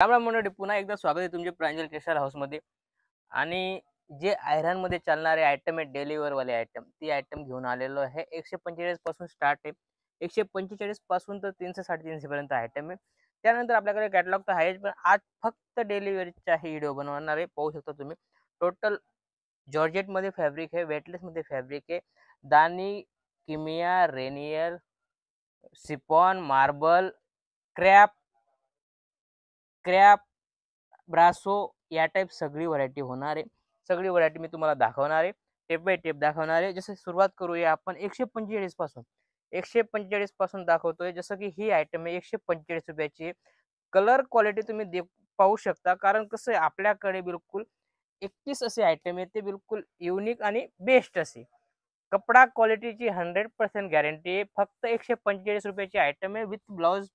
राम मंडळी, पुन्हा एकदा स्वागत आहे तुमचे प्रांजल टेक्सटाईल हाऊसमध्ये. आणि जे आयरनमध्ये चालणारे आयटम आहे, डेली वेअरवाले आयटम, ती आयटम घेऊन आलेलो आहे. 145 पासून स्टार्ट आहे. 145 पासून तर 300-350 पर्यंत आयटम आहे. त्यानंतर आपल्याकडे कॅटलॉग तर आहेच, पण आज फक्त डेली वेअरचा हे व्हिडिओ बनवणार आहे. पाहू शकता तुम्ही, टोटल जॉर्जेटमध्ये फॅब्रिक आहे, वेटलेसमध्ये फॅब्रिक आहे. दानी, किमिया, रेनियर, सिपॉन, मार्बल, क्रॅप क्रॅप ब्रासो या टाईप सगळी व्हरायटी होणार आहे. सगळी व्हरायटी मी तुम्हाला दाखवणार आहे, टेप बाय टेप दाखवणार आहे. जसं सुरुवात करूया आपण 145 पासून. 145 पासून दाखवतोय. जसं की ही आयटम आहे 145 रुपयाची. कलर क्वालिटी तुम्ही पाहू शकता, कारण कसं आहे आपल्याकडे बिलकुल 31 असे आयटम आहेत, ते बिलकुल युनिक आणि बेस्ट असे. कपडा क्वालिटीची 100% गॅरंटी आहे. फक्त 145 रुपयाची आयटम आहे, विथ ब्लाउज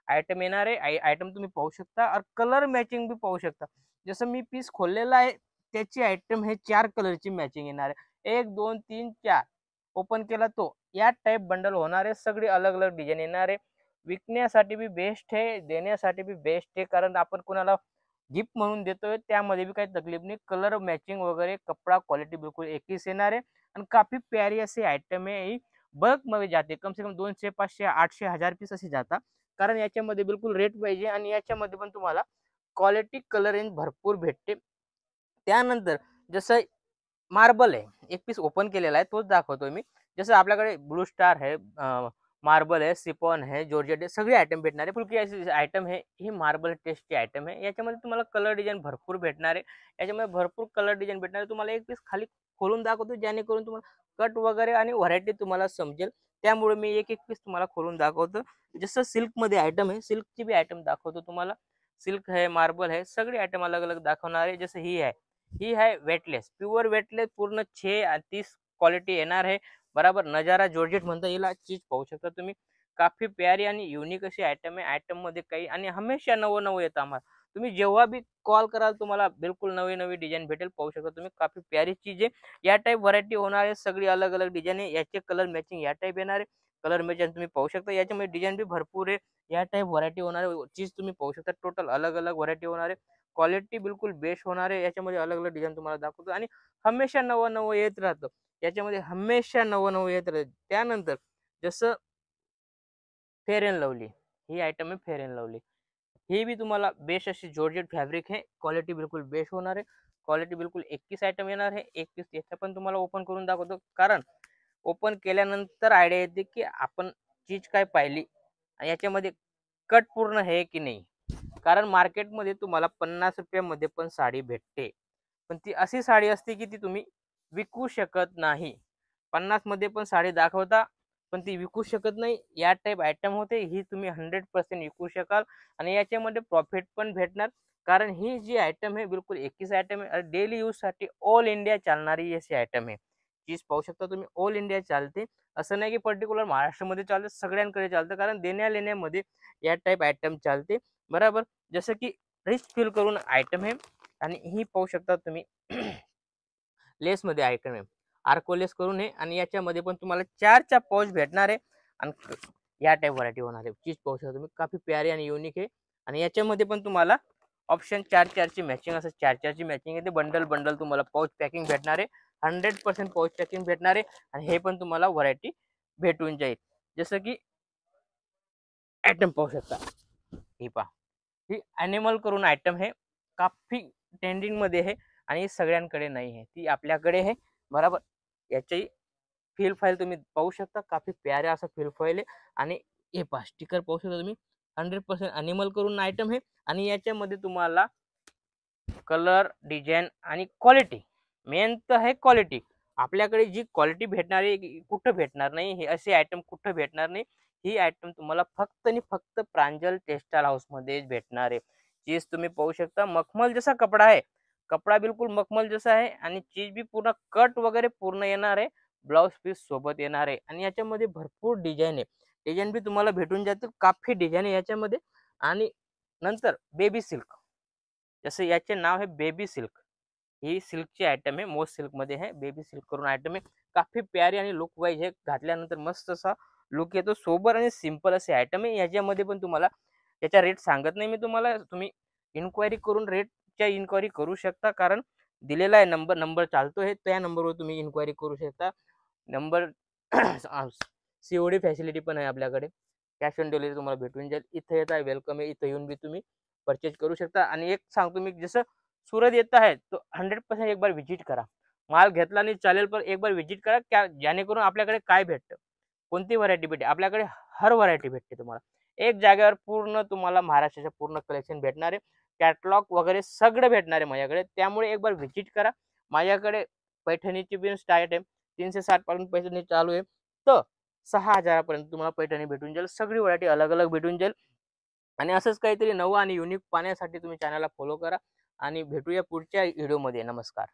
आयटम येणार आहे. आयटम तुम्ही पाहू शकता और कलर मॅचिंग भी पाहू शकता. जसं मी पीस खोललेला आहे, त्याची आयटम हे 4 कलरची मॅचिंग येणार आहे. 1 2 3 4 ओपन केला तो या टाईप बंडल होणार आहे. सगळी अलग अलग डिझाईन येणार आहे. विकण्यासाठी बी बेस्ट आहे, देण्यासाठी बी बेस्ट आहे, कारण आपण कोणाला गिफ्ट म्हणून देतोय, त्यामध्ये बी काही तकलीफ नाही. कलर मॅचिंग वगैरे कपडा क्वालिटी बिलकुल एकच येणार आहे. आणि काफी प्यारी अशी आयटम आहे. ही बल्क मध्ये जाते, कम से कम 200 500 800 1000 पीस असे जातात, कारण याच्यामध्ये बिलकुल रेट पाहिजे आणि याच्यामध्ये पण तुम्हाला क्वालिटी कलर रेंज भरपूर भेटते. त्यानंतर जसं मार्बल आहे, एक पीस ओपन केलेला आहे, तोच दाखवतोय मी. जसं आपल्याकडे ब्लू स्टार आहे, मार्बल आहे, सिपॉन आहे, जॉर्जेट आहे, सगळे आयटम भेटणार आहे. फुलकी अशी आयटम आहे, ही मार्बल टेस्टची आयटम आहे. याच्यामध्ये तुम्हाला कलर डिझाईन भरपूर भेटणार आहे. याच्यामध्ये भरपूर कलर डिझाईन भेटणार आहे. तुम्हाला एक पीस खाली खोलून दाखवतो, जेणेकरून तुम्हाला कट वगैरे आणि व्हरायटी तुम्हाला समजेल. त्यामुळे मी एक एक पीस तुम्हाला खोलून दाखवतो. जसं सिल्कमध्ये आयटम आहे, सिल्कची बी आयटम दाखवतो तुम्हाला. सिल्क आहे, मार्बल आहे, सगळे आयटम अलग अलग दाखवणार आहे. जसं ही आहे, ही है वेटलेस, प्युअर वेटलेस, पूर्ण 6-30 क्वालिटी येणार आहे. बराबर नजारा जॉर्जेट म्हणता येईल. चीज पाहू शकता तुम्ही. काफी प्यारी आणि युनिक अशी आयटम आहे. आयटम मध्ये काही आणि हमेशा नवं नवं येतं आम्हाला. तुम्ही जेव्हा बी कॉल कराल, तुम्हाला बिलकुल नवी नवी डिझाईन भेटेल. पाहू शकता तुम्ही, काफी प्यारी चीज आहे. या टाईप व्हरायटी होणार आहे. सगळी अलग अलग डिझाईन आहे. याचे कलर मॅचिंग या टाईप येणार आहे. कलर मॅचिंग तुम्ही पाहू शकता. याच्यामध्ये डिझाईन बी भरपूर आहे. या टाईप व्हरायटी होणार आहे. चीज तुम्ही पाहू शकता. टोटल अलग अलग व्हरायटी होणार आहे. क्वालिटी बिलकुल बेस्ट होणार आहे. याच्यामध्ये अलग अलग डिझाईन तुम्हाला दाखवतो आणि हमेशा नवं नवं येत राहतं. याच्यामध्ये हमेशा नवं नवं येत राहतं. त्यानंतर जसं fair and lovely, he item आहे फेअर अँड लवली. ही भी तुम्हाला बेस्ट अशी जॉर्जेट फॅब्रिक आहे. क्वालिटी बिलकुल बेस्ट होणार आहे. क्वालिटी बिलकुल 21 आयटम येणार आहे. 21 याचा पण तुम्हाला ओपन करून दाखवतो, कारण ओपन केल्यानंतर आयडिया येते की आपण चीज काय पाहिली आणि याच्यामध्ये कट पूर्ण आहे की नाही. कारण मार्केटमध्ये तुम्हाला 50 रुपयामध्ये पण साडी भेटते, पण ती अशी साडी असते की ती तुम्ही विकू शकत नाही. 50 मध्ये पण साडी दाखवता, पण ती विकू शकत नाही. या टाईप आयटम होते. ही तुम्ही 100% विकू शकाल आणि याच्यामध्ये प्रॉफिट पण भेटणार, कारण ही जी आयटम आहे बिलकुल 21 आयटम आहे. डेली यूजसाठी ऑल इंडिया चालणारी अशी आयटम आहे. चीज पाहू शकता तुम्ही, ऑल इंडिया चालते. असं नाही की पर्टिक्युलर महाराष्ट्रामध्ये चालते, सगळ्यांकडे चालतं, कारण देण्या लेण्यामध्ये या टाईप आयटम चालते. बराबर. जसं की रिच फील करून आयटम आहे. आणि ही पाहू शकता तुम्ही लेस मध्ये आयटम आहे, आर्को लेस करून आहे. आणि याच्यामध्ये पण तुम्हाला 4चा पाऊच भेटणार आहे. आणि या टाईप व्हरायटी होणार आहे. चीज पाहू शकता तुम्ही, काफी प्यारी आणि युनिक आहे. आणि याच्यामध्ये पण तुम्हाला ऑप्शन 4-4ची मॅचिंग, असं 4-4ची मॅचिंग आहे. ते बंडल बंडल तुम्हाला पाऊच पॅकिंग भेटणार आहे. 100% पाऊच पॅकिंग भेटणार आहे. आणि हे पण तुम्हाला व्हरायटी भेटून जाईल. जसं की आयटम पाहू शकता, ही पहा, ही ॲनिमल करून आयटम आहे. काफी ट्रेंडिंग मध्ये आहे आणि सगळ्यांकडे नाही आहे, ती आपल्याकडे आहे. बरोबर. याची फील फाईल तुम्ही पाहू शकता, काफी प्यारा असा फील फाईल आहे. आणि हे पहा, स्टिकर पाहू शकता तुम्ही. 100% ॲनिमल करून आयटम आहे. आणि याच्यामध्ये तुम्हाला कलर डिझाईन आणि क्वालिटी, मेन तर आहे क्वालिटी. आपल्याकडे जी क्वालिटी भेटणार आहे कुठं भेटणार नाही. हे असे आयटम कुठं भेटणार नाही. ही आयटम तुम्हाला फक्त आणि फक्त प्रांजल टेक्सटाईल हाऊस मध्येच भेटणार आहे. चीज तुम्ही पाहू शकता, मखमल जसा कपडा आहे, कपडा बिलकुल मखमल जसा आहे. आणि चीज बी पूर्ण कट वगैरे पूर्ण येणार आहे. ब्लाउज पीस सोबत येणार आहे. आणि याच्यामध्ये भरपूर डिझाईन आहे. डिझाईन बी तुम्हाला भेटून जातील, काफी डिझाईन आहे याच्यामध्ये. आणि नंतर बेबी सिल्क, जसं याचे नाव आहे बेबी सिल्क. ही सिल्कची आयटम आहे, मोस्ट सिल्क मध्ये आहे. बेबी सिल्क करून आयटम आहे. काफी प्यारी आणि लुक वाईज हे घातल्यानंतर मस्त असा लुक येतो. सोबर आणि सिंपल असे आयटम आहे. याच्यामध्ये पण तुम्हाला, याचा रेट सांगत नाही मी तुम्हाला, तुम्ही इन्क्वायरी करून रेटच्या इन्क्वायरी करू शकता, कारण दिलेला आहे नंबर चालतो आहे, त्या नंबरवर तुम्ही इन्क्वायरी करू शकता. नंबर COD फॅसिलिटी पण आहे आपल्याकडे. कॅश ऑन डिलिव्हरी तुम्हाला भेटून जाईल. इथे येत आहे वेलकम आहे. इथे येऊन बी तुम्ही परचेज करू शकता. आणि एक सांगतो मी, जसं सुरत येत आहे तो 100% एक बार व्हिजिट करा. माल घेतला नाही चालेल, पण एक बार व्हिजिट करा, जेणेकरून आपल्याकडे काय भेटतं, कोणती व्हरायटी भेटते. आपल्याकडे हर व्हरायटी भेटते तुम्हाला. एक जागेवर पूर्ण तुम्हाला महाराष्ट्राचं पूर्ण कलेक्शन भेटणार आहे. कॅटलॉग वगैरे सगळं भेटणार आहे माझ्याकडे. त्यामुळे एक बार व्हिजिट करा. माझ्याकडे पैठणीची पण स्टार्ट आहे 360 पासून पैठणी चालू आहे, तर 6,000 पर्यंत तुम्हाला पैठणी भेटून जाईल. सगळी व्हरायटी अलग अलग भेटून जाईल. आणि असंच काहीतरी नवं आणि युनिक पाहण्यासाठी तुम्ही चॅनलला फॉलो करा. आणि भेटूया पुढच्या व्हिडिओमध्ये. नमस्कार.